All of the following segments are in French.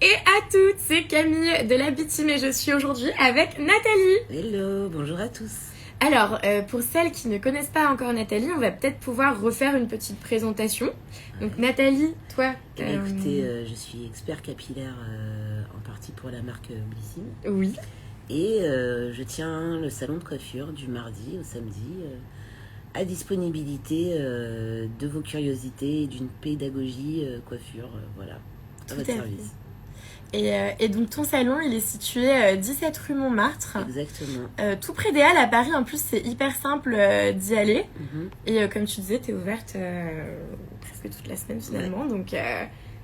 et à toutes, c'est Camille de la B-Team et je suis aujourd'hui avec Nathalie. Hello, bonjour à tous. Alors, pour celles qui ne connaissent pas encore Nathalie, on va peut-être pouvoir refaire une petite présentation. Donc Nathalie, toi... Écoutez, je suis expert capillaire en partie pour la marque B-Team. Oui. Et je tiens le salon de coiffure du mardi au samedi à disponibilité de vos curiosités et d'une pédagogie coiffure, voilà, à votre service. Et donc ton salon, il est situé 17 rue Montmartre. Exactement. Tout près des Halles à Paris. En plus, c'est hyper simple d'y aller. Et comme tu disais, t'es ouverte presque toute la semaine finalement. Ouais. Donc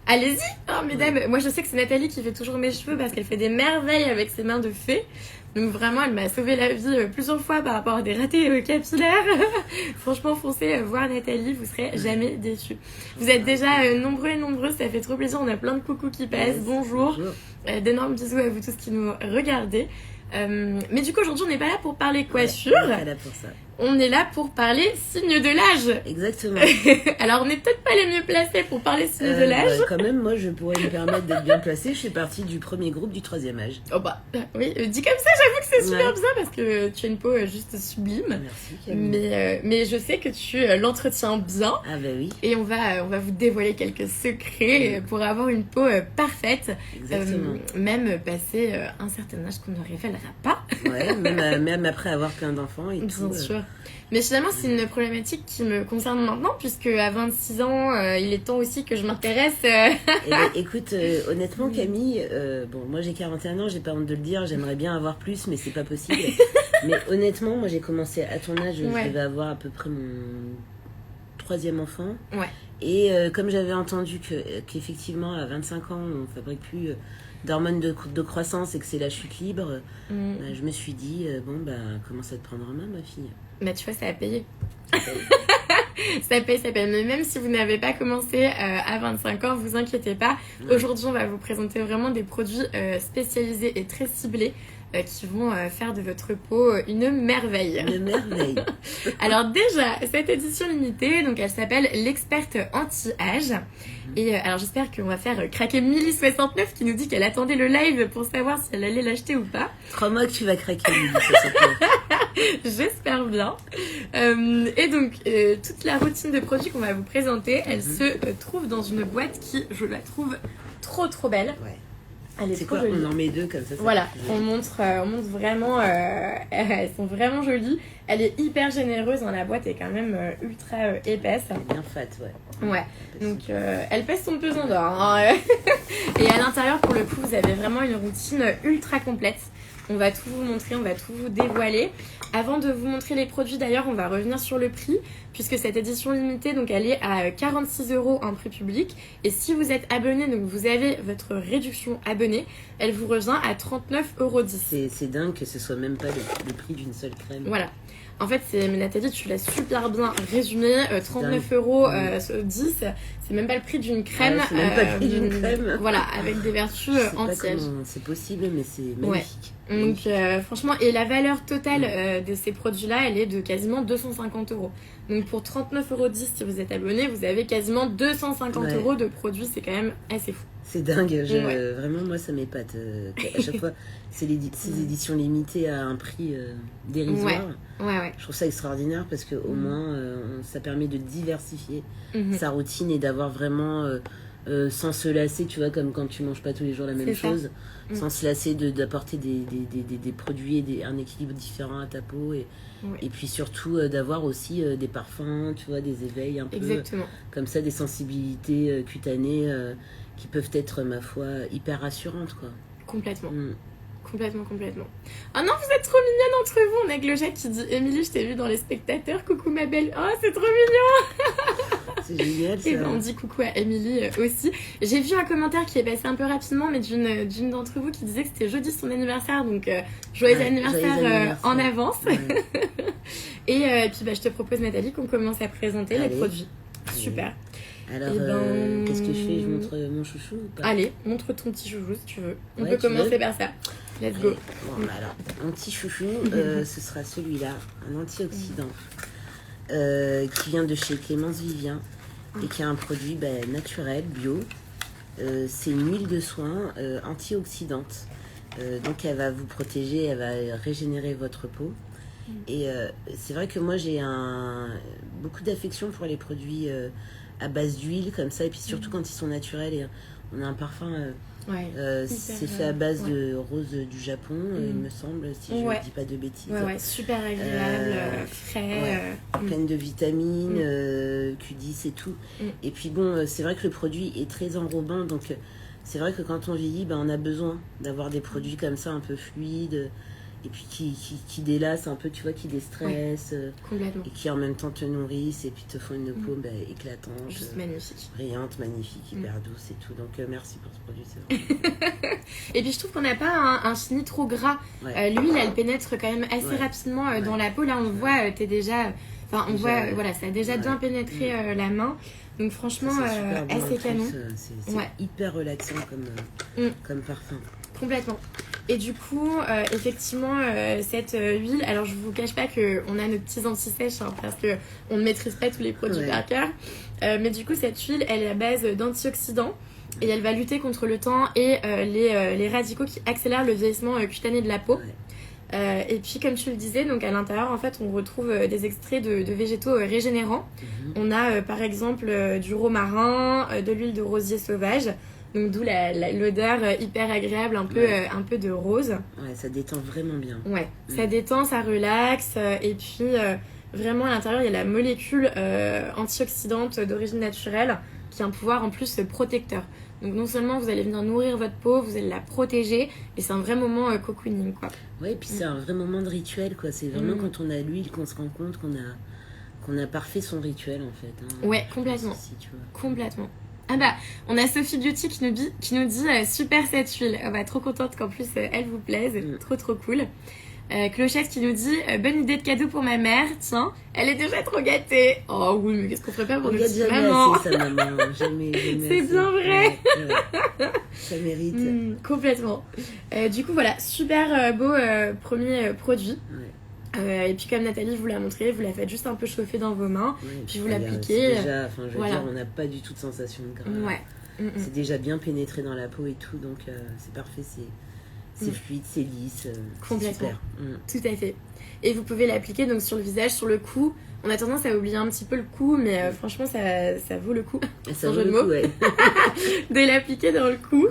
allez-y, hein, mesdames. Ouais. Moi, je sais que c'est Nathalie qui fait toujours mes cheveux parce qu'elle fait des merveilles avec ses mains de fée. Donc vraiment, elle m'a sauvé la vie plusieurs fois par rapport à des ratés capillaires. Franchement, foncez voir Nathalie, vous serez jamais déçus. Vous êtes déjà nombreux et nombreuses, ça fait trop plaisir. On a plein de coucous qui passent. Yes, bonjour. D'énormes bisous à vous tous qui nous regardez. Mais du coup, aujourd'hui, on n'est pas là pour parler coiffure. Ouais, on n'est pas là pour ça. On est là pour parler signe de l'âge. Exactement. Alors, on n'est peut-être pas les mieux placés pour parler signe de l'âge. Quand même, moi, je pourrais me permettre d'être bien placée. Je fais partie du premier groupe du 3e âge. Oh bah, oui, dit comme ça, j'avoue que c'est super bien parce que tu as une peau juste sublime. Merci, Camille. Mais je sais que tu l'entretiens bien. Ah bah oui. Et on va vous dévoiler quelques secrets pour avoir une peau parfaite. Exactement. Même passé un certain âge qu'on ne révélera pas. Ouais, même après avoir plein d'enfants et tout. Bien sûr. Mais finalement, c'est une problématique qui me concerne maintenant, puisque à 26 ans, il est temps aussi que je m'intéresse. Écoute, honnêtement, Camille, bon, moi j'ai 41 ans, j'ai pas honte de le dire, j'aimerais bien avoir plus, mais c'est pas possible. Mais honnêtement, moi j'ai commencé à ton âge, je devais avoir à peu près mon 3e enfant. Ouais. Et comme j'avais entendu qu'effectivement, à 25 ans, on fabrique plus d'hormones de croissance et que c'est la chute libre, je me suis dit, commence à te prendre en main, ma fille. Bah tu vois, ça a payé. Ça paye. Mais même si vous n'avez pas commencé à 25 ans, vous inquiétez pas. Aujourd'hui, on va vous présenter vraiment des produits spécialisés et très ciblés qui vont faire de votre peau une merveille. Une merveille. Alors déjà, cette édition limitée, donc elle s'appelle l'experte anti-âge. Et alors j'espère qu'on va faire craquer Milly69 qui nous dit qu'elle attendait le live pour savoir si elle allait l'acheter ou pas. Crois-moi que tu vas craquer Milly69. J'espère bien. Et donc, toute la routine de produits qu'on va vous présenter, elle se trouve dans une boîte qui, je la trouve trop belle. Ouais. C'est quoi, on en met 2 comme ça. Voilà, on montre vraiment, elles sont vraiment jolies. Elle est hyper généreuse, hein, la boîte est quand même ultra épaisse. Elle est bien fat, ouais. Ouais, donc elle pèse son pesant d'or. Hein. Et à l'intérieur, pour le coup, vous avez vraiment une routine ultra complète. On va tout vous montrer, on va tout vous dévoiler. Avant de vous montrer les produits, d'ailleurs, on va revenir sur le prix, puisque cette édition limitée, donc elle est à 46 € en prix public. Et si vous êtes abonné, donc vous avez votre réduction abonné, elle vous revient à 39,10 €. C'est dingue que ce soit même pas le prix d'une seule crème. Voilà. En fait, Nathalie, tu l'as super bien résumé. 39,10 €, c'est même pas le prix d'une crème. Ouais, c'est même pas le prix d'une crème. Voilà, avec des vertus anti-âge. C'est possible, mais c'est magnifique. Ouais. Donc, franchement, et la valeur totale de ces produits-là, elle est de quasiment 250 €. Donc, pour 39,10 € si vous êtes abonné, vous avez quasiment 250 € de produits. C'est quand même assez fou. C'est dingue, vraiment moi ça m'épate. À chaque fois, ces éditions limitées à un prix dérisoire. Ouais. Je trouve ça extraordinaire parce qu'au moins ça permet de diversifier sa routine et d'avoir vraiment, sans se lasser, tu vois, comme quand tu manges pas tous les jours la même chose, sans se lasser d'apporter des produits et un équilibre différent à ta peau. Et puis surtout d'avoir aussi des parfums, tu vois, des éveils un peu. Exactement. Comme ça, des sensibilités cutanées qui peuvent être, ma foi, hyper rassurantes, quoi. Complètement. Complètement. Oh non, vous êtes trop mignonne entre vous. On a Gloja qui dit Émilie, je t'ai vue dans les spectateurs. Coucou ma belle. Oh, c'est trop mignon. C'est génial ça. Et ben, on dit coucou à Émilie aussi. J'ai vu un commentaire qui est passé un peu rapidement, mais d'une d'entre vous qui disait que c'était jeudi son anniversaire. Donc, joyeux anniversaire en avance. Ouais. Et puis, je te propose, Nathalie, qu'on commence à présenter les produits. Super. Alors, qu'est-ce que je fais? Je montre mon chouchou ou pas? Allez, montre ton petit chouchou si tu veux. On peut commencer par ça. Let's go. Bon, alors, mon petit chouchou, ce sera celui-là, un antioxydant qui vient de chez Clémence Vivien et qui est un produit naturel, bio, C'est une huile de soin antioxydante. Donc elle va vous protéger, elle va régénérer votre peau. Et c'est vrai que moi j'ai beaucoup d'affection pour les produits à base d'huile comme ça, et puis surtout quand ils sont naturels. Et on a un parfum, c'est fait à base de rose du Japon, il me semble, si je ne dis pas de bêtises. Super agréable, frais. Pleine de vitamines, Q10 et tout. Et puis bon, c'est vrai que le produit est très enrobant, donc c'est vrai que quand on vieillit, on a besoin d'avoir des produits comme ça un peu fluides. Et puis qui délassent un peu, tu vois, qui déstressent, complètement. Et qui en même temps te nourrissent et puis te font une peau éclatante, juste magnifique, brillante, magnifique, hyper douce et tout. Donc merci pour ce produit, c'est vrai. Et puis je trouve qu'on n'a pas un fini trop gras. L'huile, elle pénètre quand même assez rapidement dans la peau. Là, on voit, t'es déjà... Enfin, on voit, voilà, ça a déjà bien pénétré la main. Donc franchement, assez canon. C'est hyper relaxant comme parfum. Complètement. Et du coup, effectivement, cette huile, alors je vous cache pas qu'on a nos petits anti-sèches parce qu'on ne maîtrise pas tous les produits par cœur. Mais du coup, cette huile, elle est à base d'antioxydants et elle va lutter contre le temps et les radicaux qui accélèrent le vieillissement cutané de la peau. Et puis, comme tu le disais, donc à l'intérieur, en fait, on retrouve des extraits de végétaux régénérants. On a par exemple du romarin, de l'huile de rosier sauvage. Donc d'où l'odeur hyper agréable, un peu de rose. Ouais, ça détend vraiment bien. Ouais, ça détend, ça relaxe. Et puis vraiment à l'intérieur, il y a la molécule antioxydante d'origine naturelle qui a un pouvoir en plus protecteur. Donc non seulement vous allez venir nourrir votre peau, vous allez la protéger, et c'est un vrai moment cocooning, quoi. Ouais, et puis c'est un vrai moment de rituel, quoi. C'est vraiment quand on a l'huile qu'on se rend compte qu'on a parfait son rituel, en fait. Hein. Ouais, complètement. Aussi, tu vois. Complètement. Ah bah, on a Sophie Beauty qui nous dit super cette huile. Trop contente qu'en plus elle vous plaise. Trop cool. Clochette qui nous dit bonne idée de cadeau pour ma mère. Tiens, elle est déjà trop gâtée. Oh oui, mais qu'est-ce qu'on ferait pas pour notre petite maman? Assez, sa maman. Jamais c'est bien vrai. Ça mérite. Complètement. Du coup voilà, super beau premier produit. Et puis comme Nathalie vous l'a montré, vous la faites juste un peu chauffer dans vos mains, puis vous l'appliquez. Déjà, je veux dire, on n'a pas du tout de sensation de gras. C'est déjà bien pénétré dans la peau et tout, donc c'est parfait, c'est fluide, c'est lisse. Complètement. C'est super. Tout à fait. Et vous pouvez l'appliquer donc sur le visage, sur le cou. On a tendance à oublier un petit peu le cou, mais franchement ça vaut le coup. Ça vaut le coup, de l'appliquer dans le cou,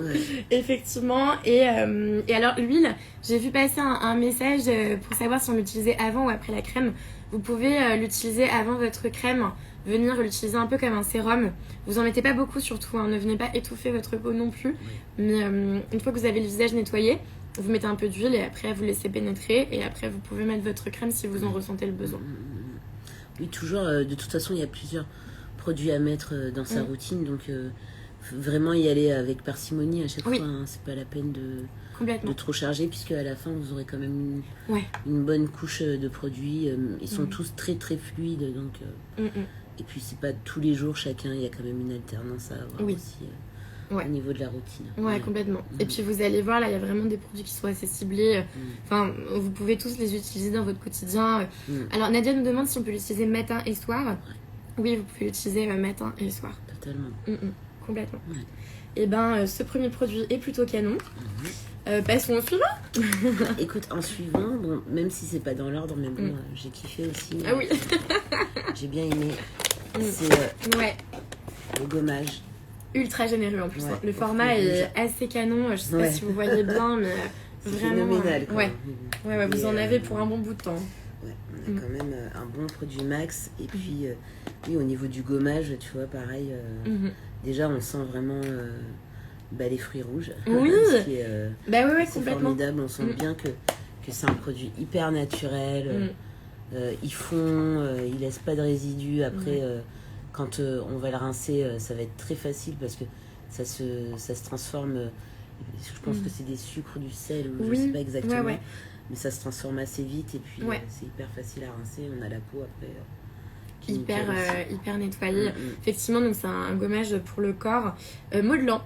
effectivement. Et alors l'huile, j'ai vu passer un message pour savoir si on l'utilisait avant ou après la crème. Vous pouvez l'utiliser avant votre crème, venir l'utiliser un peu comme un sérum. Vous en mettez pas beaucoup surtout, ne venez pas étouffer votre peau non plus. Mais une fois que vous avez le visage nettoyé, vous mettez un peu d'huile et après vous laissez pénétrer. Et après vous pouvez mettre votre crème si vous en ressentez le besoin. Oui, toujours, de toute façon, il y a plusieurs produits à mettre dans sa routine, donc vraiment y aller avec parcimonie à chaque fois, hein, c'est pas la peine de trop charger, puisque à la fin, vous aurez quand même une bonne couche de produits. Ils sont tous très très fluides, donc et puis c'est pas tous les jours chacun, il y a quand même une alternance à avoir aussi. Au niveau de la routine. Ouais, complètement. Et puis vous allez voir, là, il y a vraiment des produits qui sont assez ciblés. Enfin, vous pouvez tous les utiliser dans votre quotidien. Alors, Nadia nous demande si on peut l'utiliser matin et soir. Oui, vous pouvez l'utiliser matin et soir. Totalement. Complètement. Et ce premier produit est plutôt canon. Passons au suivant. Écoute, en suivant, bon, même si c'est pas dans l'ordre, mais bon, j'ai kiffé aussi. Ah oui. J'ai bien aimé. C'est le gommage. Ultra généreux en plus. Le format est assez canon. Je sais pas si vous voyez bien, mais vraiment. Phénoménal. Ouais, vous en avez pour un bon bout de temps. Ouais, on a quand même un bon produit max. Et puis, oui, au niveau du gommage, tu vois, pareil. Déjà, on sent vraiment les fruits rouges. Oui. Ce qui est, c'est complètement. formidable. On sent bien que c'est un produit hyper naturel. Ils font, ils laissent pas de résidus. Après. Quand on va le rincer, ça va être très facile parce que ça se transforme. Je pense que c'est des sucres, du sel, ou je sais pas exactement. Mais ça se transforme assez vite et puis c'est hyper facile à rincer. On a la peau après. Hyper nettoyée. Effectivement, donc c'est un gommage pour le corps modelant.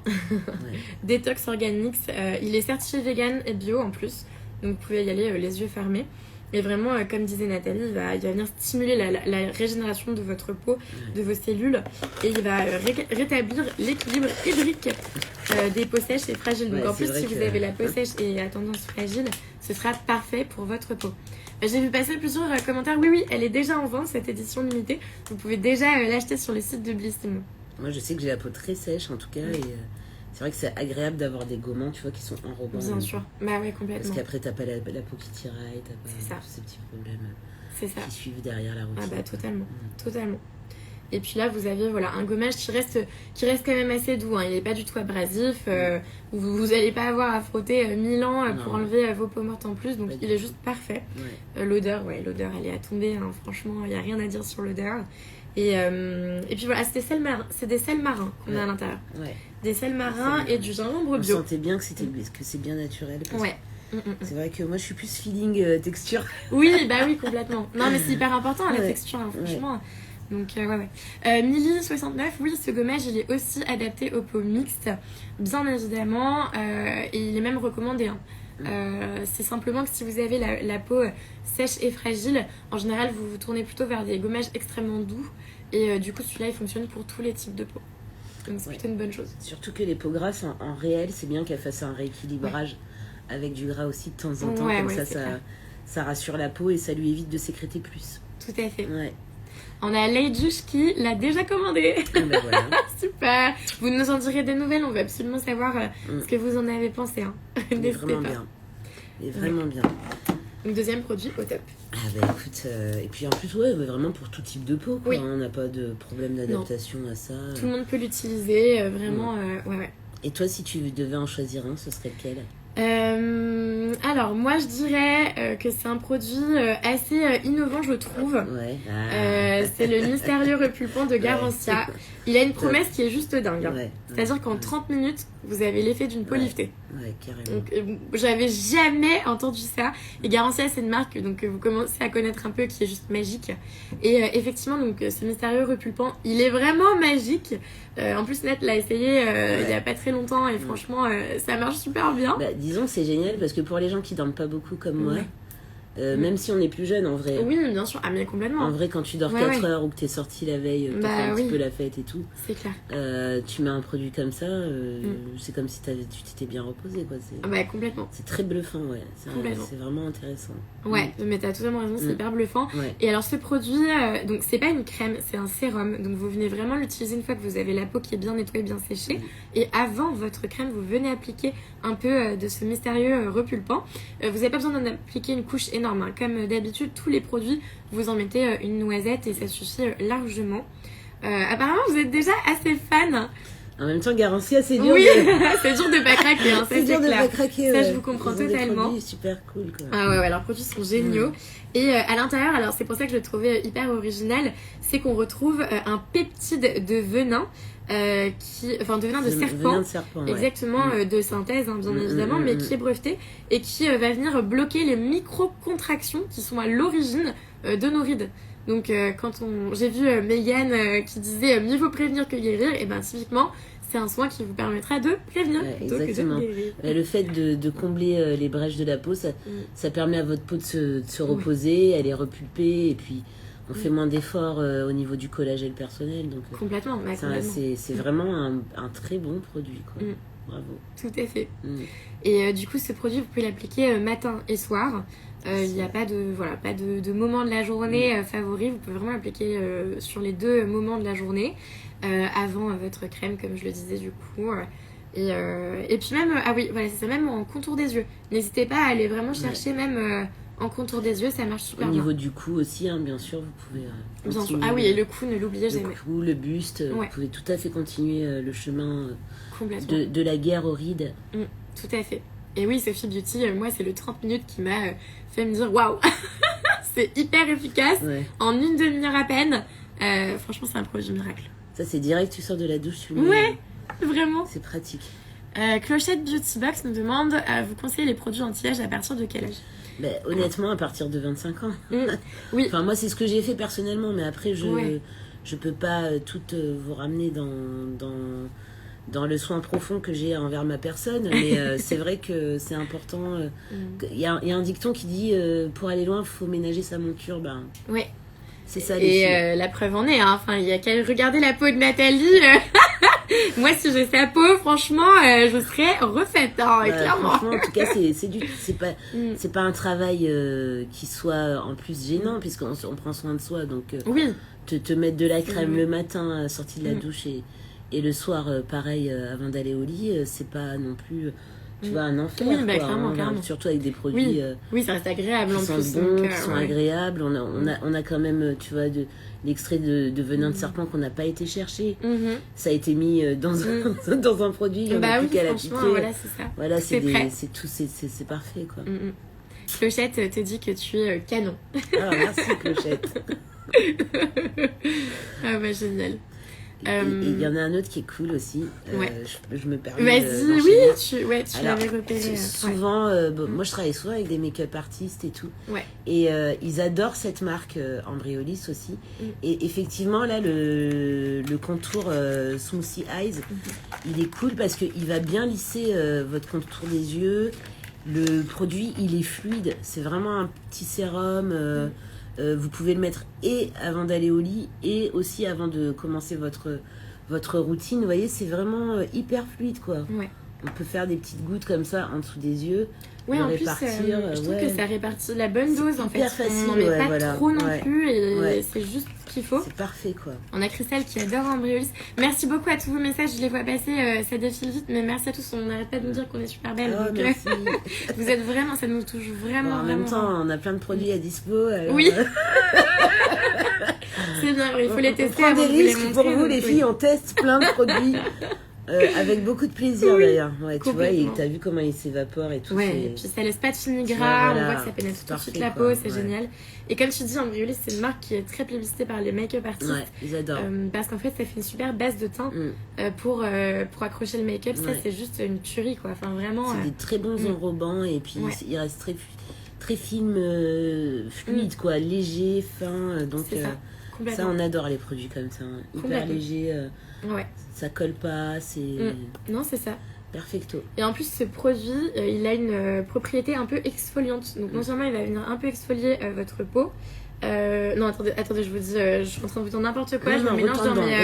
Détox Organics. Il est certifié vegan et bio en plus. Donc vous pouvez y aller les yeux fermés. Et vraiment, comme disait Nathalie, il va venir stimuler la régénération de votre peau, de vos cellules. Et il va rétablir l'équilibre hydrique des peaux sèches et fragiles. Donc en plus, si vous avez la peau sèche et à tendance fragile, ce sera parfait pour votre peau. J'ai vu passer plusieurs commentaires. Oui, elle est déjà en vente, cette édition limitée. Vous pouvez déjà l'acheter sur le site de Bellissimo. Moi, je sais que j'ai la peau très sèche, en tout cas. Et c'est vrai que c'est agréable d'avoir des gommants, tu vois, qui sont enrobants. Bien sûr. Bah ouais, complètement. Parce qu'après, t'as pas la peau qui tiraille, t'as pas tous ces petits problèmes qui suivent derrière la routine. Ah bah totalement. Totalement. Et puis là, vous avez un gommage qui reste quand même assez doux. Hein. Il n'est pas du tout abrasif. Vous n'allez pas avoir à frotter 1000 ans pour enlever vos peaux mortes en plus. Donc il est juste parfait. L'odeur, elle est à tomber. Hein. Franchement, il n'y a rien à dire sur l'odeur. Et puis voilà, c'est des sels marins qu'on a à l'intérieur. Des sels marins et du gingembre bio. On sentait bien que c'est bien naturel. C'est vrai que moi je suis plus feeling texture. Oui, complètement. Non, mais c'est hyper important la texture, hein, franchement. Donc, Milly 69, oui, ce gommage, il est aussi adapté aux peaux mixtes, bien évidemment, et il est même recommandé. Hein. C'est simplement que si vous avez la peau sèche et fragile, en général, vous vous tournez plutôt vers des gommages extrêmement doux, et du coup, celui-là, il fonctionne pour tous les types de peau. Donc, c'est plutôt une bonne chose. Surtout que les peaux grasses, en réel, c'est bien qu'elles fassent un rééquilibrage avec du gras aussi de temps en temps, comme ça rassure la peau et ça lui évite de sécréter plus. Tout à fait. On a Leijush qui l'a déjà commandé. Ben voilà. Super. Vous nous en direz des nouvelles. On veut absolument savoir ce que vous en avez pensé. Hein. Il est vraiment bien. Il est vraiment bien. Donc deuxième produit au top. Ah bah écoute, et puis en plus vraiment pour tout type de peau. Quoi. On n'a pas de problème d'adaptation à ça. Tout le monde peut l'utiliser. Vraiment, Et toi, si tu devais en choisir un, ce serait lequel ? Alors moi je dirais que c'est un produit assez innovant, je trouve. C'est le mystérieux repulpant de Garancia. Il a une promesse qui est juste dingue. Hein. C'est-à-dire qu'en 30 minutes, vous avez l'effet d'une peau liftée. Carrément. Donc, j'avais jamais entendu ça. Et Garancia, c'est une marque donc vous commencez à connaître un peu, qui est juste magique. Et effectivement, donc ce mystérieux repulpant, il est vraiment magique. En plus, Nat l'a essayé il y a pas très longtemps et franchement, ça marche super bien. Disons que c'est génial parce que pour les gens qui dorment pas beaucoup comme moi, même si on est plus jeune en vrai. Oui, bien sûr, mais complètement. En vrai, quand tu dors 4 heures ou que t'es sorti la veille, t'as fait un petit peu la fête et tout. C'est clair. Tu mets un produit comme ça, c'est comme si tu t'étais bien reposé, quoi. Complètement. C'est très bluffant, c'est vraiment intéressant. Mais t'as totalement raison, c'est hyper bluffant. Et alors ce produit, donc c'est pas une crème, c'est un sérum. Donc vous venez vraiment l'utiliser une fois que vous avez la peau qui est bien nettoyée, bien séchée. Et avant votre crème, vous venez appliquer un peu de ce mystérieux repulpant. Vous n'avez pas besoin d'en appliquer une couche énorme. Hein. Comme d'habitude, tous les produits, vous en mettez une noisette et ça suffit largement. Apparemment, vous êtes déjà assez fan. En même temps, Garancia, c'est dur. Oui, c'est dur de pas craquer. Hein, c'est dur de pas craquer. Ça, je vous comprends totalement. Produits super cool, quoi. Leurs produits sont géniaux. Et à l'intérieur, alors c'est pour ça que je le trouvais hyper original, c'est qu'on retrouve un peptide de venin. De venin de serpent, venin de serpent exactement, de synthèse bien évidemment, mais qui est breveté et qui va venir bloquer les micro-contractions qui sont à l'origine de nos rides. Donc j'ai vu Megan qui disait mieux vaut prévenir que guérir, et typiquement c'est un soin qui vous permettra de prévenir plutôt que de guérir. Le fait de combler les brèches de la peau, ça permet à votre peau de se reposer, elle est repulpée et puis on fait moins d'efforts au niveau du collagène personnel. Donc, complètement. C'est vraiment un très bon produit, quoi. Bravo. Tout à fait. Et du coup, ce produit, vous pouvez l'appliquer matin et soir. Il n'y a pas de moment de la journée favori. Vous pouvez vraiment l'appliquer sur les 2 moments de la journée. Avant votre crème, comme je le disais du coup. Et puis même, c'est ça, même en contour des yeux. N'hésitez pas à aller vraiment chercher même... en contour des yeux, ça marche super bien. Au niveau du cou aussi, bien sûr, vous pouvez... bien sûr. Et le cou, ne l'oubliez jamais. Le cou, le buste, vous pouvez tout à fait continuer le chemin de la guerre aux rides. Tout à fait. Et oui, Sophie Beauty, moi, c'est le 30 minutes qui m'a fait me dire « Waouh !» C'est hyper efficace, en une demi-heure à peine. Franchement, c'est un produit miracle. Ça, c'est direct, tu sors de la douche, tu le mets. Vraiment. C'est pratique. Clochette Beauty Box nous demande vous conseillez les produits anti-âge à partir de quel âge? Honnêtement, à partir de 25 ans. Oui. Enfin, moi, c'est ce que j'ai fait personnellement, mais après, je peux pas toutes vous ramener dans le soin profond que j'ai envers ma personne, mais c'est vrai que c'est important. Il y a un dicton qui dit pour aller loin, il faut ménager sa monture. Ben, ouais. C'est ça. Et la preuve en est, hein. Enfin, il y a qu'à regarder la peau de Nathalie. Moi, si j'ai sa peau, franchement, je serais refaite, hein, clairement. Franchement, en tout cas, c'est pas un travail qui soit en plus gênant, puisqu'on prend soin de soi. Donc, oui. te mettre de la crème le matin, sortie de la douche, et le soir, pareil, avant d'aller au lit, c'est pas non plus... Tu vois, un enfer, oui, quoi, clairement. surtout avec des produits oui, ça reste agréable qui en sont plus, bons, donc, qui sont agréables. On a quand même, tu vois, l'extrait de venin de serpent qu'on n'a pas été chercher. Ça a été mis dans un produit, il n'y en a plus qu'à l'appliquer. Voilà, c'est ça. Voilà, c'est parfait, quoi. Clochette te dit que tu es canon. Ah, merci, Clochette. Ah bah, génial. Et il y en a un autre qui est cool aussi. Je me permets. Vas-y, oui, tu l'avais repéré. Souvent, moi je travaille souvent avec des make-up artistes et tout. Ouais. Et ils adorent cette marque Embryolisse aussi. Et effectivement, là, le contour Smoothie Eyes, il est cool parce qu'il va bien lisser votre contour des yeux. Le produit, il est fluide. C'est vraiment un petit sérum. Vous pouvez le mettre et avant d'aller au lit et aussi avant de commencer votre routine. Vous voyez, c'est vraiment hyper fluide, quoi. Ouais. On peut faire des petites gouttes comme ça en dessous des yeux. Oui, en plus, je trouve que ça répartit la bonne dose, en fait. Facile, on n'en met pas trop non plus et c'est juste ce qu'il faut. C'est parfait, quoi. On a Christelle qui adore Embryolisse. Merci beaucoup à tous vos messages, je les vois passer, ça défile vite, mais merci à tous. On n'arrête pas de nous dire qu'on est super belles. Oh, donc, merci. Vous êtes vraiment, ça nous touche vraiment. En même temps, on a plein de produits à dispo. Alors... Oui. C'est bien, il faut les tester. On prend des risques pour vous, les filles, on teste plein de produits. Avec beaucoup de plaisir d'ailleurs. Ouais, tu vois, t'as vu comment il s'évapore et tout. Ouais, et puis ça laisse pas de fini gras, on voit que ça pénètre tout de suite la peau, c'est génial. Et comme tu dis, Embryolisse, c'est une marque qui est très publicitée par les make-up artistes. Ouais, ils adorent. Parce qu'en fait, ça fait une super base de teint pour accrocher le make-up. Ça, c'est juste une tuerie, quoi. Enfin, vraiment. C'est des très bons enrobants et puis il reste très film, fluide, quoi, léger, fin. Donc, ça, on adore les produits comme ça. Hein. Hyper léger. Ça colle pas, c'est... Non, c'est ça. Perfecto. Et en plus, ce produit, il a une propriété un peu exfoliante. Donc, non seulement il va venir un peu exfolier votre peau. Non, attendez, je vous dis, je suis en train de vous dire n'importe quoi. Je me mélange dans mes...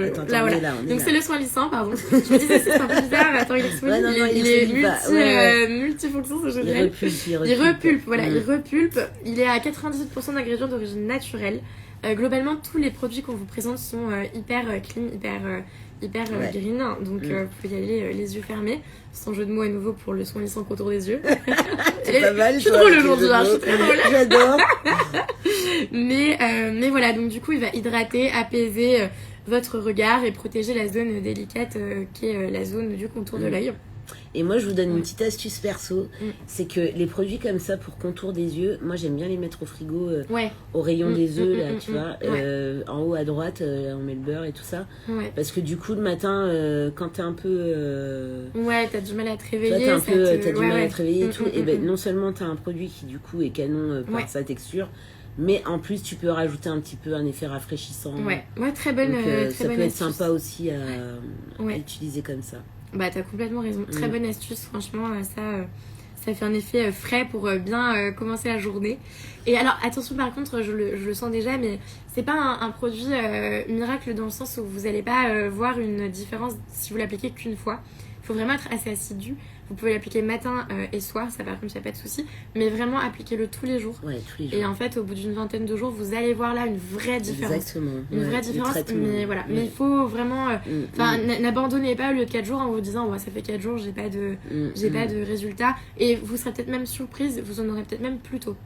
Attends, là, voilà. Donc, c'est le soin lissant, pardon. Je me disais, c'est un peu bizarre. Attends, il exfolie. Il est multifonction, c'est génial. Il repulpe, voilà. Il repulpe. Il est à 98% d'ingrédients d'origine naturelle. Globalement, tous les produits qu'on vous présente sont hyper clean, hyper green. Donc, vous pouvez y aller les yeux fermés. Sans jeu de mots à nouveau pour le soin lissant autour des yeux. C'est pas mal. Je suis drôle aujourd'hui, je suis très drôle. J'adore. Mais voilà, donc du coup, il va hydrater, apaiser votre regard et protéger la zone délicate qui est la zone du contour de l'œil. Et moi, je vous donne une petite astuce perso. C'est que les produits comme ça pour contour des yeux, moi, j'aime bien les mettre au frigo, au rayon des œufs, là, tu vois. En haut à droite, on met le beurre et tout ça. Parce que du coup, le matin, quand t'es un peu... t'as du mal à te réveiller. T'as du mal à te réveiller et tout. Et ben, non seulement t'as un produit qui, du coup, est canon par sa texture, mais en plus, tu peux rajouter un petit peu un effet rafraîchissant. Très bonne. Donc, ça peut être astuce. Sympa aussi à utiliser comme ça. Bah, t'as complètement raison. Très bonne astuce, franchement, ça fait un effet frais pour bien commencer la journée. Et alors, attention, par contre, je le sens déjà, mais c'est pas un produit miracle dans le sens où vous allez pas voir une différence si vous l'appliquez qu'une fois. Il faut vraiment être assez assidu. Vous pouvez l'appliquer matin et soir, ça par contre, il n'y a pas de souci. Mais vraiment, appliquez-le tous les jours. Tous les jours. Et en fait, au bout d'une vingtaine de jours, vous allez voir là une vraie différence. Exactement. Une vraie différence. Mais voilà. Mais il faut vraiment... n'abandonnez pas au lieu de 4 jours en vous disant, ça fait 4 jours, j'ai pas de résultat. Et vous serez peut-être même surprise, vous en aurez peut-être même plus tôt.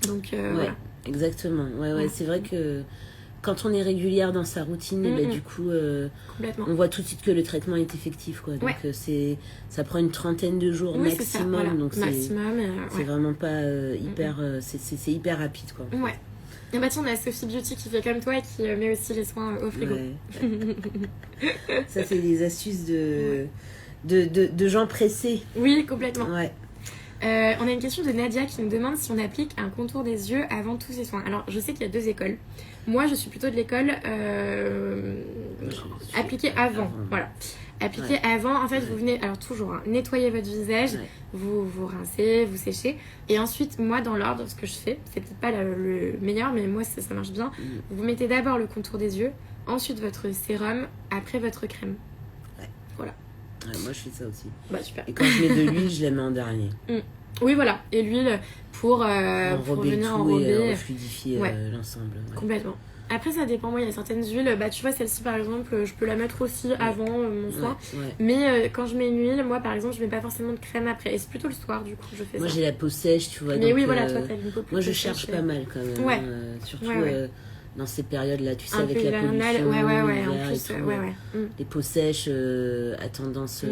Donc, voilà. Exactement. C'est vrai que... Quand on est régulière dans sa routine, du coup, on voit tout de suite que le traitement est effectif, quoi. Donc, ça prend une trentaine de jours maximum. Ça, donc, c'est vraiment pas hyper... c'est hyper rapide, quoi. Et bah tiens, on a Sophie Beauty qui fait comme toi et qui met aussi les soins au frigo. Ça, c'est des astuces de gens pressés. Oui, complètement. On a une question de Nadia qui nous demande si on applique un contour des yeux avant tous ces soins. Alors, je sais qu'il y a 2 écoles. Moi, je suis plutôt de l'école appliquer avant. Voilà. Appliquer avant. En fait, vous venez, alors toujours, nettoyer votre visage, vous rincez, vous séchez. Et ensuite, moi, dans l'ordre, ce que je fais, c'est peut-être pas le meilleur, mais moi, ça marche bien. Vous mettez d'abord le contour des yeux, ensuite votre sérum, après votre crème. Voilà. Ouais, moi, je fais ça aussi. Bah, super. Et quand je mets de l'huile, je la mets en dernier. Oui, voilà. Et l'huile pour venir enrober et fluidifier l'ensemble. Ouais. Complètement. Après, ça dépend. Moi, il y a certaines huiles. Bah, tu vois, celle-ci, par exemple, je peux la mettre aussi avant mon soin. Mais quand je mets une huile, moi, par exemple, je mets pas forcément de crème après. Et c'est plutôt le soir, du coup, je fais ça. Moi, j'ai la peau sèche, tu vois. Mais donc, oui, voilà, toi, t'as une peau plus moi, je cherche pas mal quand même. Ouais. Surtout dans ces périodes-là, tu sais, un avec peu la pollution. Ouais. En plus, les peaux sèches à tendance...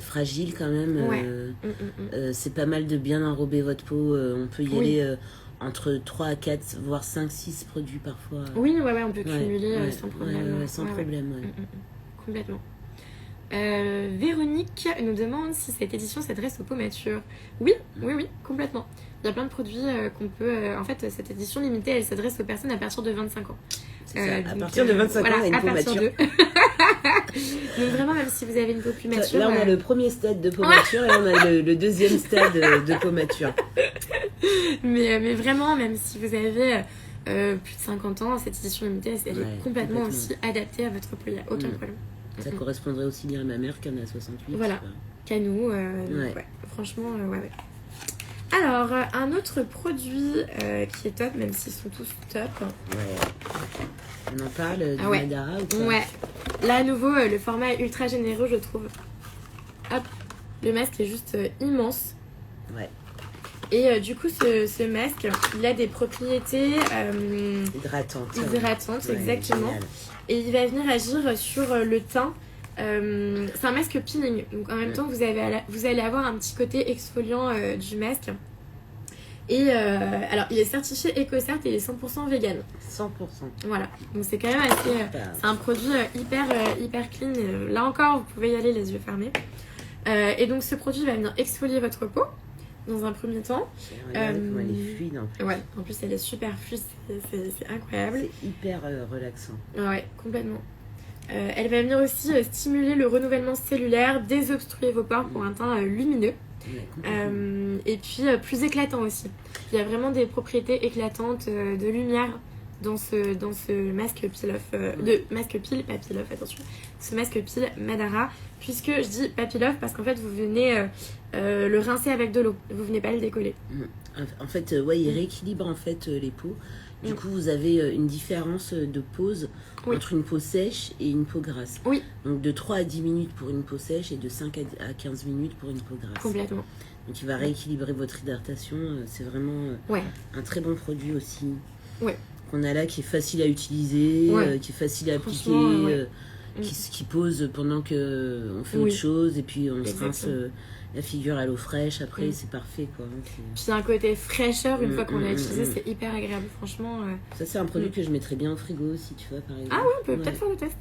fragile quand même. C'est pas mal de bien enrober votre peau. On peut y aller entre 3 à 4, voire 5, 6 produits parfois. Oui, on peut cumuler sans problème. Sans problème. Complètement. Véronique nous demande si cette édition s'adresse aux peaux matures. Oui, complètement. Il y a plein de produits qu'on peut... en fait, cette édition limitée, elle s'adresse aux personnes à partir de 25 ans. C'est ça, à partir de 25 ans, on a une peau mature. Donc vraiment, même si vous avez une peau plus mature... Là, on a le premier stade de peau mature et on a le deuxième stade de peau mature. mais vraiment, même si vous avez plus de 50 ans, cette édition limitée, elle est complètement aussi adaptée à votre peau. Il n'y a aucun problème. Ça correspondrait aussi bien à ma mère qu'à ma 68. Voilà, qu'à nous. Franchement, Alors, un autre produit qui est top, même s'ils sont tous top. On en parle du Madara ou quoi? Là, à nouveau, le format est ultra généreux, je trouve. Hop, le masque est juste immense. Et du coup, ce masque, il a des propriétés hydratantes, exactement. Génial. Et il va venir agir sur le teint. C'est un masque peeling. Donc en même temps, vous allez avoir un petit côté exfoliant du masque. Et alors, il est certifié EcoCert et il est 100% vegan. 100%. Voilà. Donc c'est quand même assez... c'est un produit hyper clean. Là encore, vous pouvez y aller les yeux fermés. Et donc ce produit va venir exfolier votre peau dans un premier temps. Elle est fluide en plus. En plus elle est super fluide, c'est incroyable. C'est hyper relaxant. Complètement. Elle va venir aussi stimuler le renouvellement cellulaire, désobstruer vos pores pour un teint lumineux. Et puis plus éclatant aussi. Il y a vraiment des propriétés éclatantes de lumière dans ce masque peel-off, de masque peel, pas peel-off, attention, ce masque peel Madara, puisque je dis pas peel-off parce qu'en fait vous venez le rincer avec de l'eau, vous venez pas le décoller. En fait, il rééquilibre en fait les peaux. Du coup, vous avez une différence de pose entre une peau sèche et une peau grasse. Donc de 3 à 10 minutes pour une peau sèche et de 5 à 15 minutes pour une peau grasse. Complètement. Donc il va rééquilibrer votre hydratation. C'est vraiment un très bon produit aussi. Qu'on a là, qui est facile à utiliser, qui est facile à appliquer, qui pose pendant qu'on fait autre chose, et puis on se rince la figure à l'eau fraîche, après c'est parfait quoi. Puis il y a un côté fraîcheur une fois qu'on l'a utilisé, c'est hyper agréable, franchement. Ça c'est un produit que je mettrais bien au frigo aussi, tu vois, par exemple. Ah oui, on peut peut-être faire le test,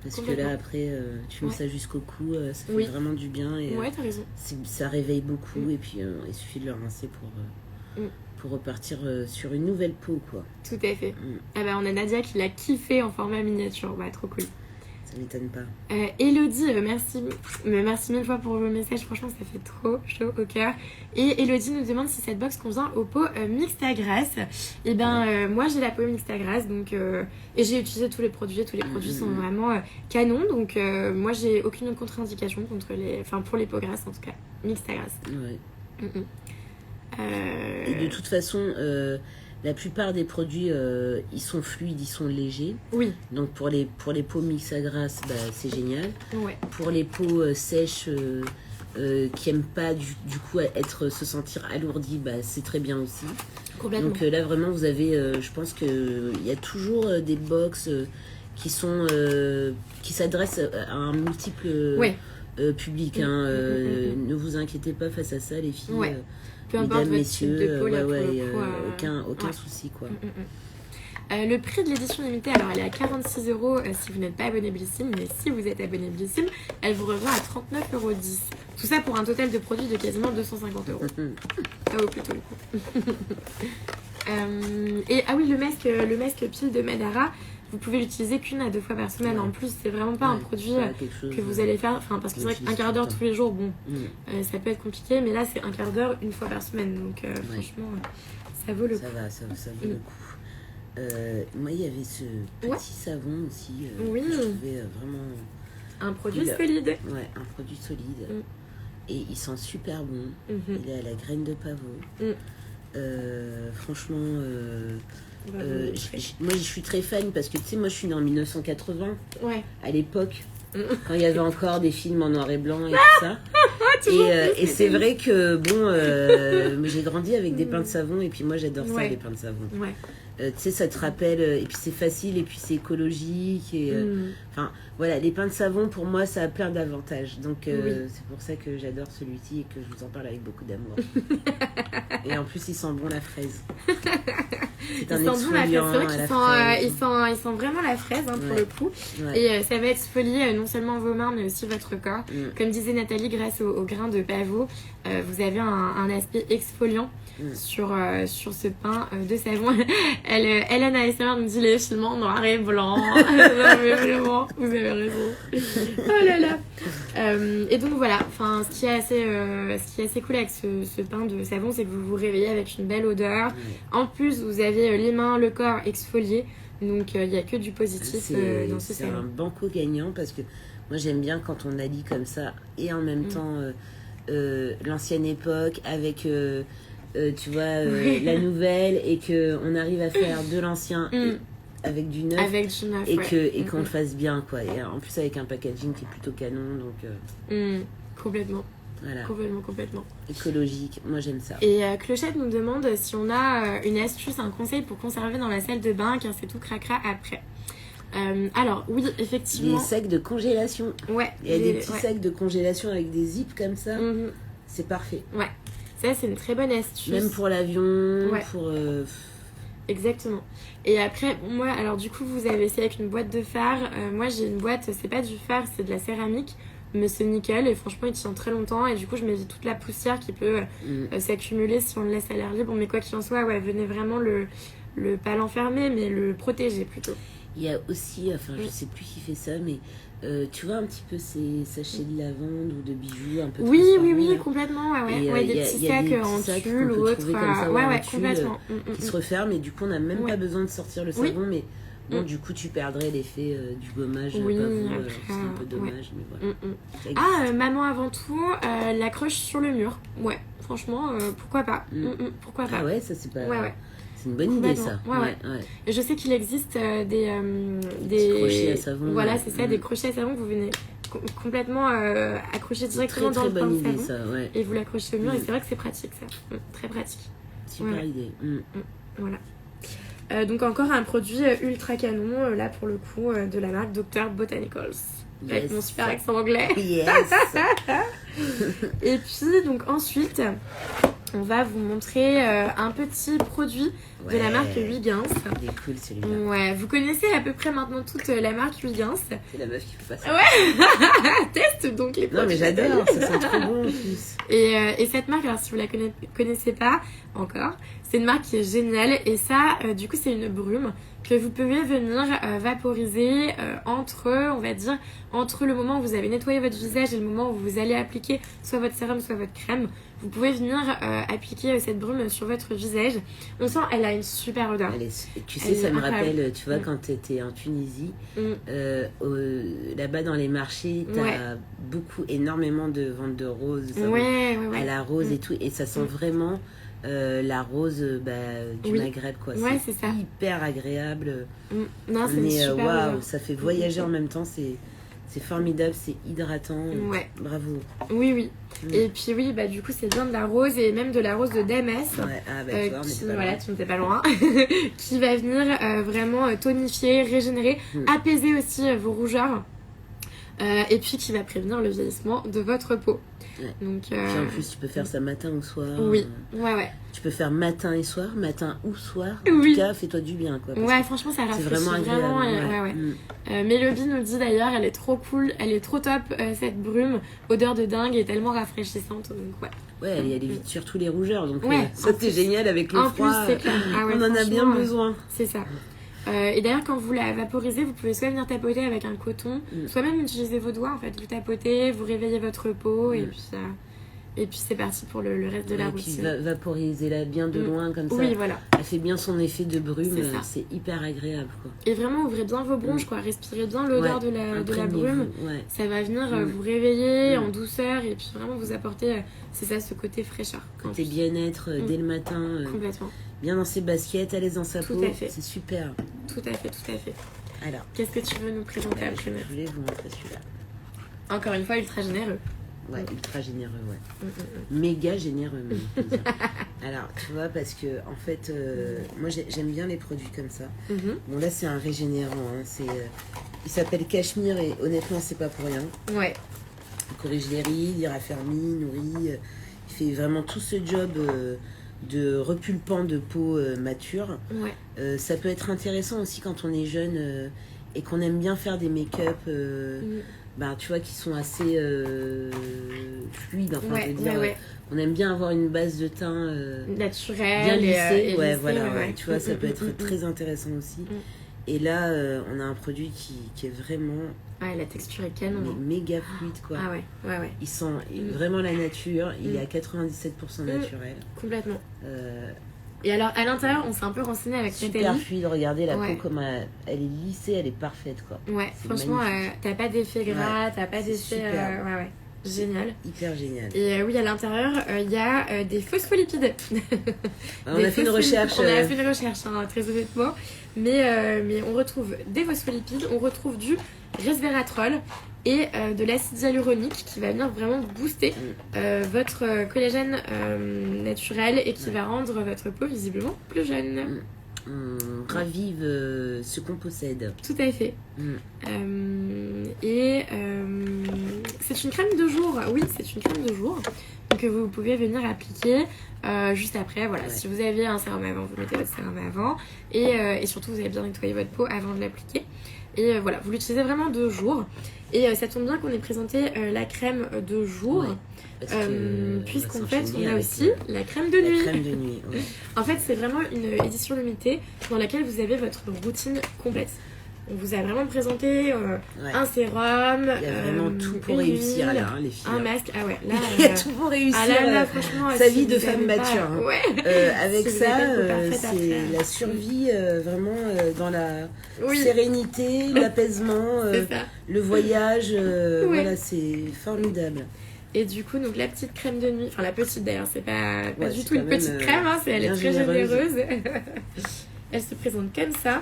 Parce que là après, tu mets ça jusqu'au cou, ça fait vraiment du bien. Et, t'as raison. Ça réveille beaucoup, et puis il suffit de le rincer pour repartir sur une nouvelle peau quoi. Tout à fait. On a Nadia qui l'a kiffé en format miniature, trop cool. Ça m'étonne pas. Elodie, merci mille fois pour vos messages, franchement ça fait trop chaud au cœur. Et Elodie nous demande si cette box convient aux peaux mixtes à grasse. Et moi j'ai la peau mixte à grasse, donc et j'ai utilisé tous les produits sont vraiment canon, donc moi j'ai aucune contre-indication pour les peaux grasses en tout cas, mixte à grasse. Et de toute façon, la plupart des produits, ils sont fluides, ils sont légers. Donc pour les peaux mixtes à grasse, c'est génial. Pour les peaux sèches qui n'aiment pas du coup se sentir alourdies, c'est très bien aussi. Donc là vraiment vous avez, je pense qu'il y a toujours des box qui s'adressent à un multiple public. Ne vous inquiétez pas face à ça les filles. Peu importe mesdames, votre type de peau, aucun souci quoi. Le prix de l'édition limitée, alors elle est à 46 € si vous n'êtes pas abonné Blissim, mais si vous êtes abonné Blissim, elle vous revient à 39,10 €. Tout ça pour un total de produits de quasiment 250 €. Ça vaut plutôt le coup. Et ah oui, le masque pile de Madara, vous pouvez l'utiliser qu'une à 2 fois par semaine. En plus, c'est vraiment pas un produit que vous allez faire. Enfin, parce que c'est vrai qu'un quart d'heure tous les jours, bon, ça peut être compliqué, mais là, c'est un quart d'heure une fois par semaine. Donc, franchement, ça vaut le coup. Ça vaut le coup. Moi, il y avait ce petit savon aussi que je trouvais vraiment... Un produit solide. Ouais, un produit solide. Et il sent super bon. Il est à la graine de pavot. Franchement, moi je suis très fan parce que tu sais, moi je suis née en 1980. À l'époque, quand il y avait encore des films en noir et blanc et tout ça. Et c'est vrai que bon, j'ai grandi avec des pains de savon et puis moi j'adore ça, les pains de savon. Tu sais, ça te rappelle, et puis c'est facile, et puis c'est écologique, et enfin voilà, les pains de savon pour moi ça a plein d'avantages, donc c'est pour ça que j'adore celui-ci et que je vous en parle avec beaucoup d'amour. Et en plus il sent bon la fraise. C'est un exfoliant à la fraise. Il sent vraiment la fraise pour le coup, et ça va exfolier non seulement vos mains mais aussi votre corps. Comme disait Nathalie, grâce au grain de pavot, vous avez un aspect exfoliant sur ce pain de savon. Hélène ASMR nous dit les films en noir et blanc. Non, mais vraiment, vous avez raison. Oh là là. Et donc voilà, enfin, ce qui est assez cool avec ce pain de savon, c'est que vous vous réveillez avec une belle odeur. En plus, vous avez les mains, le corps exfolié. Donc il n'y a que du positif dans ce savon. C'est un banco gagnant parce que moi j'aime bien quand on allie comme ça et en même temps l'ancienne époque avec... tu vois, la nouvelle, et qu'on arrive à faire de l'ancien avec du neuf, et qu'on le fasse bien, quoi. Et en plus avec un packaging qui est plutôt canon, donc complètement. Voilà. Complètement. Écologique, moi j'aime ça. Et Clochette nous demande si on a une astuce, un conseil pour conserver dans la salle de bain, car c'est tout cracra après. Alors oui, effectivement. Des sacs de congélation. Il y a des petits sacs de congélation avec des zips comme ça. C'est parfait. Ça, c'est une très bonne astuce. Même pour l'avion, pour... Exactement. Et après, moi, alors du coup, vous avez essayé avec une boîte de fard. Moi, j'ai une boîte, c'est pas du fard, c'est de la céramique. Mais c'est nickel et franchement, il tient très longtemps. Et du coup, je m'évite toute la poussière qui peut s'accumuler si on le laisse à l'air libre. Mais quoi qu'il en soit, venez vraiment pas l'enfermer, mais le protéger plutôt. Il y a aussi, enfin, je sais plus qui fait ça, mais... tu vois un petit peu ces sachets de lavande ou de bijoux un peu oui, complètement, des petits sacs en tulle ou autre, complètement, qui se referment, et du coup on n'a même pas besoin de sortir le savon, mais bon, du coup tu perdrais l'effet du gommage, c'est un peu dommage, mais voilà. Maman avant tout, l'accroche sur le mur, franchement, pourquoi pas, pourquoi pas. Ah ouais, ça c'est pas... C'est une bonne idée, ça. Et je sais qu'il existe des crochets à savon. Voilà, c'est ça, des crochets à savon que vous venez complètement accrocher directement dans le pain de savon. Ça, et vous l'accrochez au mur, et c'est vrai que c'est pratique, ça. Très pratique. Super idée. Voilà. Donc encore un produit ultra canon, là pour le coup, de la marque Dr. Botanicals. Avec mon super accent anglais. Yes. Et puis, donc ensuite... on va vous montrer un petit produit de la marque Huygens. Il est cool celui-là. Vous connaissez à peu près maintenant toute la marque Huygens. C'est la meuf qui fait pas ça. Teste donc les produits. Non mais j'adore, ça sent trop bon en plus. Et cette marque, alors si vous la connaissez pas encore, c'est une marque qui est géniale. Et ça, du coup, c'est une brume que vous pouvez venir vaporiser entre le moment où vous avez nettoyé votre visage et le moment où vous allez appliquer soit votre sérum, soit votre crème. Vous pouvez venir appliquer cette brume sur votre visage. On sent, elle a une super odeur. Tu sais, ça me rappelle, tu vois, quand tu étais en Tunisie, là-bas dans les marchés, tu as énormément de ventes de roses, à la rose et tout, et ça sent vraiment la rose du Maghreb, quoi. C'est ça. Hyper agréable. Non, c'est super odeur. Ça fait voyager en même temps, c'est formidable, c'est hydratant. Bravo. Oui. Et puis du coup c'est bien de la rose, et même de la rose de Damas. Tu n'étais pas loin. Qui va venir vraiment tonifier, régénérer, apaiser aussi vos rougeurs. et puis qui va prévenir le vieillissement de votre peau. Ouais. Donc, puis en plus, tu peux faire ça matin ou soir. Oui, ouais. Tu peux faire matin et soir, matin ou soir. En tout cas, fais-toi du bien, quoi. Ouais, franchement, ça rafraîchit vraiment agréable. Ouais. Mélodie nous dit d'ailleurs, elle est trop cool, elle est trop top, cette brume, odeur de dingue et tellement rafraîchissante. Donc, ouais, elle évite surtout les rougeurs. Donc, ça, c'est plus, génial avec le froid. En plus, c'est clair. On en a bien besoin. C'est ça. Et d'ailleurs, quand vous la vaporisez, vous pouvez soit venir tapoter avec un coton, soit même utiliser vos doigts. En fait, vous tapotez, vous réveillez votre peau et puis c'est parti pour le reste de la routine. Et puis vaporisez-la bien de loin comme ça. Oui, voilà. Elle fait bien son effet de brume, c'est hyper agréable, quoi. Et vraiment, ouvrez bien vos bronches, quoi. Respirez bien l'odeur de la brume. Ouais. Ça va venir vous réveiller en douceur et puis vraiment vous apporter, c'est ça, ce côté fraîcheur. Côté bien-être dès le matin. Complètement. Bien dans ses baskets, à l'aise dans sa peau. C'est super. Tout à fait. Alors, qu'est-ce que tu veux nous présenter après? Je voulais vous montrer celui-là. Encore une fois, ultra généreux. Ouais, ultra généreux, méga généreux même. Alors, tu vois, parce que en fait, moi j'aime bien les produits comme ça. Bon, là c'est un régénérant, il s'appelle Cachemire et honnêtement c'est pas pour rien. Ouais. Il corrige les rides, il raffermit, nourrit, il fait vraiment tout ce job de repulpant de peau mature. Ouais. Ça peut être intéressant aussi quand on est jeune et qu'on aime bien faire des make-up. Tu vois, qui sont assez fluides, enfin, je veux dire, on aime bien avoir une base de teint naturelle, bien lissée, lissée, tu vois, ça peut être très intéressant aussi. Et là, on a un produit qui est vraiment... la texture est canon. Méga fluide, quoi. Ah ouais. Il sent vraiment la nature, il est à 97% naturel. Complètement. Et alors, à l'intérieur, on s'est un peu renseigné avec Nathalie. Super fluide, regardez la peau comme elle est lissée, elle est parfaite, quoi. Ouais, franchement, t'as pas d'effet gras, t'as pas d'effet... Génial. Hyper génial. Et oui, à l'intérieur, il y a des phospholipides. On a fait une recherche. On a fait une recherche, très honnêtement. Mais on retrouve des phospholipides, on retrouve du resveratrol et de l'acide hyaluronique qui va venir vraiment booster votre collagène naturel et qui va rendre votre peau visiblement plus jeune. Ravive ce qu'on possède. Tout à fait. C'est une crème de jour. Oui, c'est une crème de jour que vous pouvez venir appliquer juste après. Voilà, si vous avez un sérum avant, vous mettez votre sérum avant et surtout vous avez bien nettoyé votre peau avant de l'appliquer. Et voilà, vous l'utilisez vraiment de jour. Et ça tombe bien qu'on ait présenté la crème de jour. Puisqu'en fait, on a aussi la crème de nuit. La crème de nuit, En fait, c'est vraiment une édition limitée dans laquelle vous avez votre routine complète. On vous a vraiment présenté un sérum. Il y a vraiment tout pour réussir là, les filles. Un masque. Ah ouais, là. Il y a tout pour réussir. Franchement, sa vie de femme mature. Avec si ça, c'est la survie vraiment dans la sérénité, l'apaisement, le voyage. Voilà, c'est formidable. Et du coup, donc la petite crème de nuit, enfin la petite d'ailleurs, c'est pas du tout une petite crème, elle est très généreuse. Elle se présente comme ça.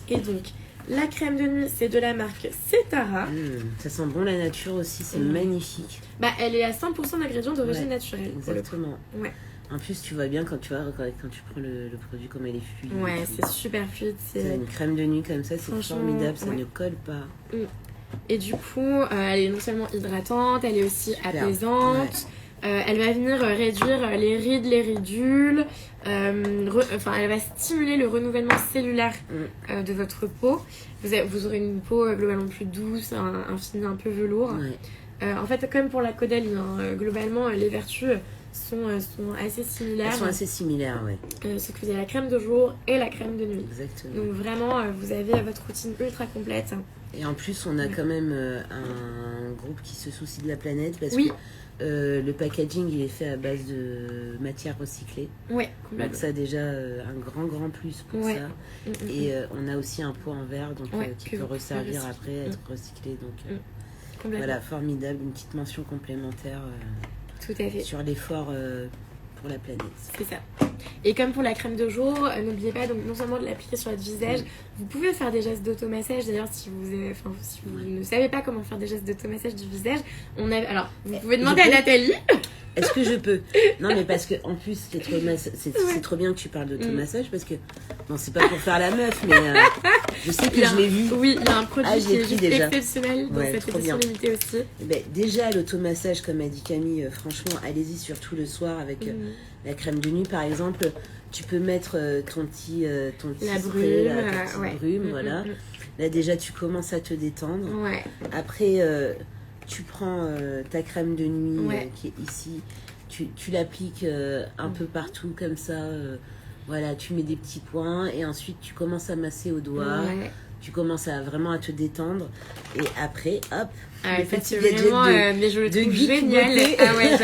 Et donc, la crème de nuit, c'est de la marque Cetara. Ça sent bon la nature aussi, c'est magnifique. Elle est à 100% d'ingrédients d'origine naturelle. Exactement. En plus, tu vois bien quand tu prends le produit comme elle est fluide. Ouais, c'est super fluide. C'est une crème de nuit comme ça, c'est formidable, ça ne colle pas. Et du coup, elle est non seulement hydratante, elle est aussi apaisante. Elle va venir réduire les rides, les ridules. Elle va stimuler le renouvellement cellulaire de votre peau. Vous aurez une peau globalement plus douce, un fini un peu velours. En fait, comme pour la Caudalie, globalement, les vertus sont assez similaires. Elles sont assez similaires, Sauf que vous avez la crème de jour et la crème de nuit. Exactement. Donc vraiment, vous avez votre routine ultra complète. Et en plus, on a quand même un groupe qui se soucie de la planète parce que le packaging, il est fait à base de matière recyclée. Ouais, donc ça déjà un grand plus pour ça. Et on a aussi un pot en verre donc, qui peut resservir après, être recyclé. Donc voilà, formidable, une petite mention complémentaire tout à fait. sur l'effort pour la planète. C'est ça. Et comme pour la crème de jour, n'oubliez pas donc non seulement de l'appliquer sur votre visage, vous pouvez faire des gestes d'automassage. D'ailleurs, si vous ne savez pas comment faire des gestes d'automassage du visage, alors vous pouvez demander à Nathalie. Est-ce que je peux? Non, mais parce que en plus, c'est trop bien que tu parles d'automassage parce que non, c'est pas pour faire la meuf, mais je sais que je l'ai vu. Oui, il y a un produit qui est juste exceptionnel dans cette édition limitée aussi. Ben, déjà, l'automassage, comme a dit Camille, franchement, allez-y surtout le soir avec la crème de nuit, par exemple. Tu peux mettre ton petit spray, ta petite brume, voilà. Là, déjà, tu commences à te détendre. Ouais. Après, tu prends ta crème de nuit qui est ici. Tu l'appliques un peu partout, comme ça. Voilà, tu mets des petits points. Et ensuite, tu commences à masser au doigt. Ouais. Tu commences vraiment à te détendre. Et après, hop, le petit vraiment de geek génial. Ah ouais,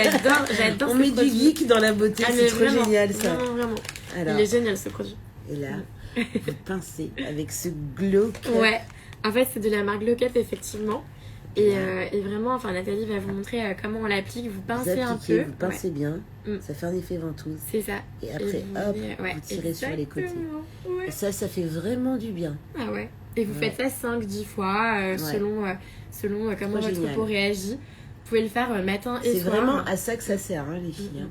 j'adore. On met du geek dans la beauté, c'est trop génial ça. Vraiment. Alors, il est génial ce produit. Et là, vous pincez avec ce Glow Cup. Ouais, en fait c'est de la marque Glow Cup effectivement. Et vraiment, enfin Nathalie va vous montrer comment on l'applique. Vous pincez un peu. Vous pincez bien, ça fait un effet ventouse. C'est ça. Et après, vous tirez sur les côtés. Ouais. Et ça fait vraiment du bien. Ah ouais. Et vous faites ça 5-10 fois selon comment votre peau réagit. Vous pouvez le faire matin et soir. C'est vraiment à ça que ça sert, hein, les filles.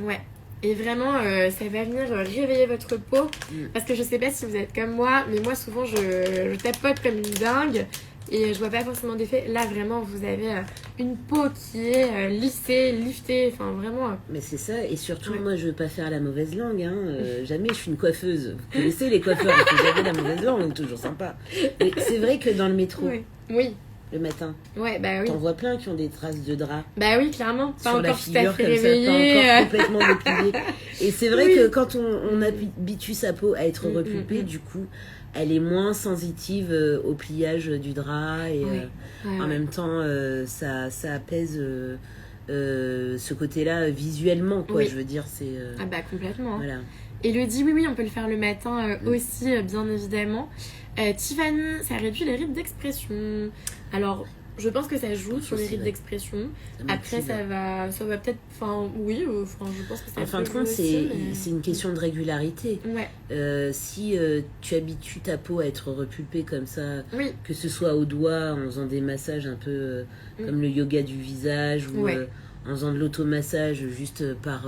Ouais. Et vraiment, ça va venir réveiller votre peau. Parce que je sais pas si vous êtes comme moi, mais moi souvent je tapote comme une dingue et je vois pas forcément d'effet. Là vraiment, vous avez une peau qui est lissée, liftée, enfin vraiment. Mais c'est ça, et surtout moi je veux pas faire la mauvaise langue, hein. Jamais je suis une coiffeuse. Vous connaissez les coiffeurs, ils font jamais la mauvaise langue, toujours sympa. Mais c'est vrai que dans le métro. Oui. Le matin. Ouais, bah oui. T'en vois plein qui ont des traces de drap. Bah oui, clairement. Pas sur la figure comme réveillé. Ça, pas encore complètement dépilé. Et c'est vrai que quand on habitue sa peau à être repulpée, du coup, elle est moins sensitive au pliage du drap et en même temps, ça apaise ce côté-là visuellement, quoi. Je veux dire, c'est. Ah bah complètement. Voilà. Elodie, oui, on peut le faire le matin aussi, bien évidemment. Tiffany, ça réduit les rides d'expression. Alors, je pense que ça joue sur les rides d'expression. Après, ça va peut-être... Enfin, oui, je pense que ça en fin de compte, c'est une question de régularité. Ouais. Si tu habitues ta peau à être repulpée comme ça, que ce soit au doigt, en faisant des massages un peu comme le yoga du visage, ou en faisant de l'automassage juste par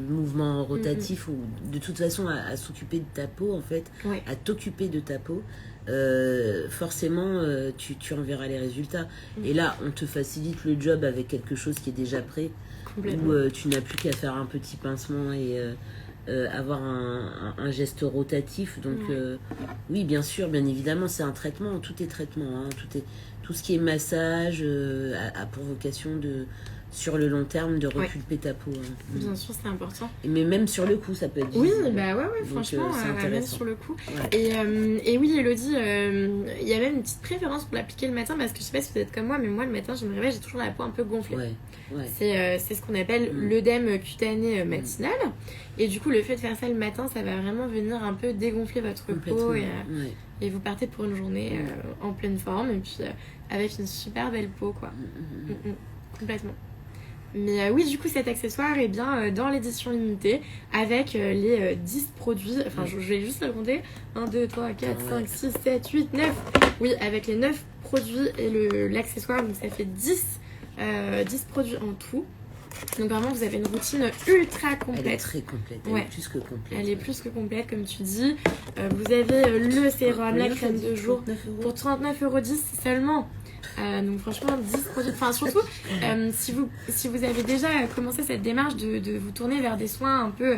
mouvement rotatif, ou de toute façon à s'occuper de ta peau, en fait, à t'occuper de ta peau, forcément tu en verras les résultats. Et là on te facilite le job avec quelque chose qui est déjà prêt, où tu n'as plus qu'à faire un petit pincement et avoir un geste rotatif. Donc oui, bien sûr, bien évidemment, c'est un traitement, tout est traitement, hein, tout ce qui est massage a pour vocation sur le long terme de repulper ta peau. Bien sûr, c'est important. Mais même sur le coup, ça peut être difficile. Oui, bah ouais, franchement, même sur le coup. Ouais. Et oui, Elodie, il y a même une petite préférence pour l'appliquer le matin, parce que je sais pas si vous êtes comme moi, mais moi le matin, je me réveille, j'ai toujours la peau un peu gonflée. Ouais. C'est ce qu'on appelle l'œdème cutané matinal. Et du coup, le fait de faire ça le matin, ça va vraiment venir un peu dégonfler votre peau et vous partez pour une journée en pleine forme et puis avec une super belle peau, quoi. Complètement. Mais oui, du coup, cet accessoire est bien dans l'édition limitée avec les 10 produits. Enfin, je vais juste le compter. 1, 2, 3, 4, 5, 6, 7, 8, 9. Oui, avec les 9 produits et l'accessoire. Donc, ça fait 10 produits en tout. Donc, vraiment, vous avez une routine ultra complète. Elle est très complète. Elle est plus que complète. Elle est plus que complète, comme tu dis. Vous avez le sérum, la crème de jour pour 39,10€ seulement. Donc franchement 10 produits, enfin surtout si vous avez déjà commencé cette démarche de vous tourner vers des soins un peu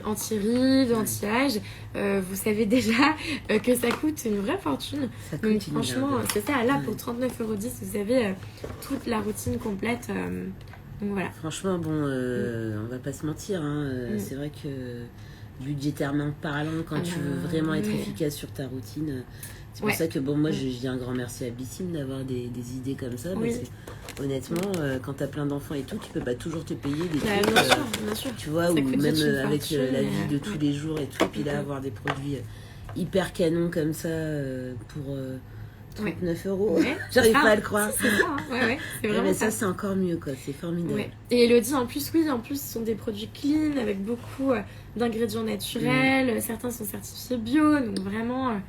anti-rides, anti-âge, vous savez déjà que ça coûte une vraie fortune. Donc franchement c'est ça, là pour 39,10€, vous avez toute la routine complète. Donc voilà. Franchement on va pas se mentir, hein, c'est vrai que budgétairement parlant, quand tu veux vraiment être efficace sur ta routine, c'est pour ça que moi je dis un grand merci à Blissim d'avoir des idées comme ça, parce que honnêtement quand t'as plein d'enfants et tout, tu peux pas toujours te payer des trucs, bien sûr. Tu vois, ou même avec la vie de tous les jours et tout, puis là avoir des produits hyper canons comme ça pour 39€, j'arrive pas à le croire. C'est ça, hein. C'est vraiment ça, c'est encore mieux, quoi, c'est formidable. Et Elodie, en plus, ce sont des produits clean avec beaucoup d'ingrédients naturels, certains sont certifiés bio, donc vraiment,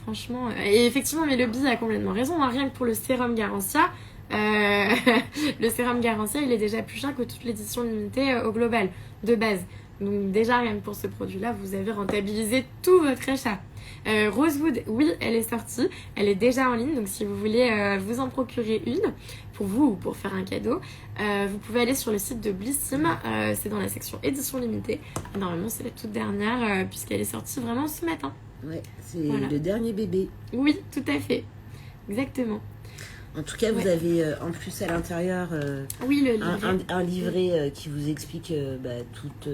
franchement. Et effectivement, mais le Bi a complètement raison, hein, rien que pour le sérum Garantia, le sérum Garancia, il est déjà plus cher que toute l'édition limitée au global, de base. Donc déjà, rien que pour ce produit-là, vous avez rentabilisé tout votre achat. Rosewood, oui, elle est sortie. Elle est déjà en ligne. Donc si vous voulez vous en procurer une, pour vous ou pour faire un cadeau, vous pouvez aller sur le site de Blissim. C'est dans la section édition limitée. Et normalement, c'est la toute dernière puisqu'elle est sortie vraiment ce matin. Ouais, c'est le dernier bébé. Oui, tout à fait. Exactement. En tout cas, vous avez en plus à l'intérieur oui, le livret. Un livret qui vous explique toute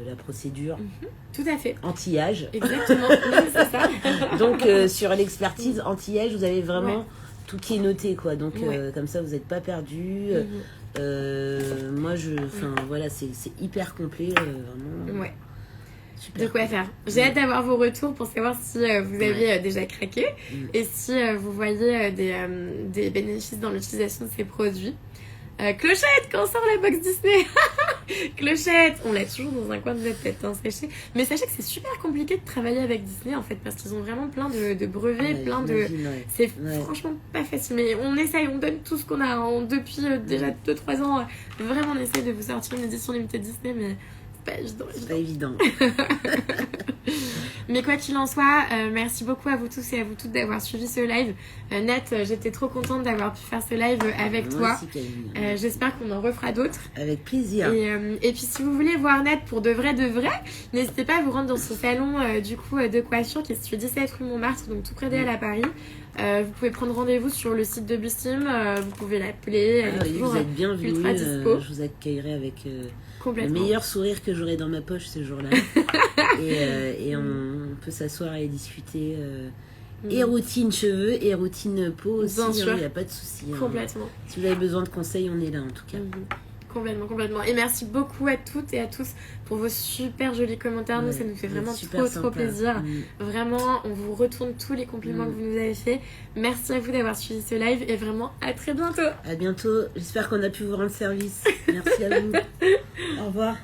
la procédure. Tout à fait. Anti-âge. Exactement, c'est ça. Donc, sur l'expertise anti-âge, vous avez vraiment tout qui est noté, quoi. Donc, comme ça, vous n'êtes pas perdu. Moi, voilà, c'est hyper complet, vraiment. Ouais. Super. De quoi faire. J'ai hâte d'avoir vos retours pour savoir si vous avez déjà craqué et si vous voyez des bénéfices dans l'utilisation de ces produits. Clochette, quand on sort la box Disney. Clochette, on l'a toujours dans un coin de notre tête, hein, sachez. Mais sachez que c'est super compliqué de travailler avec Disney en fait, parce qu'ils ont vraiment plein de brevets, plein de... C'est franchement pas facile, mais on essaye, on donne tout ce qu'on a depuis déjà 2-3 ans. Vraiment, on essaye de vous sortir une édition limitée Disney, mais... C'est pas évident. Mais quoi qu'il en soit, merci beaucoup à vous tous et à vous toutes d'avoir suivi ce live. Nat, j'étais trop contente d'avoir pu faire ce live avec toi. Aussi, j'espère qu'on en refera d'autres. Avec plaisir. Et puis si vous voulez voir Nat pour de vrai, n'hésitez pas à vous rendre dans son salon de coiffure qui est situé 17 rue Montmartre, donc tout près d'elle à Paris. Vous pouvez prendre rendez-vous sur le site de Blissim, vous pouvez l'appeler. Vous êtes bienvenue, je vous accueillerai avec le meilleur sourire que j'aurai dans ma poche ce jour-là. et on peut s'asseoir et discuter et routine cheveux et routine peau aussi, il n'y a pas de souci. Complètement. Si vous avez besoin de conseils, on est là en tout cas. Complètement. Et merci beaucoup à toutes et à tous pour vos super jolis commentaires. Nous, ça nous fait vraiment trop plaisir. Vraiment, on vous retourne tous les compliments que vous nous avez fait. Merci à vous d'avoir suivi ce live et vraiment à très bientôt. À bientôt. J'espère qu'on a pu vous rendre service. Merci à vous. Au revoir.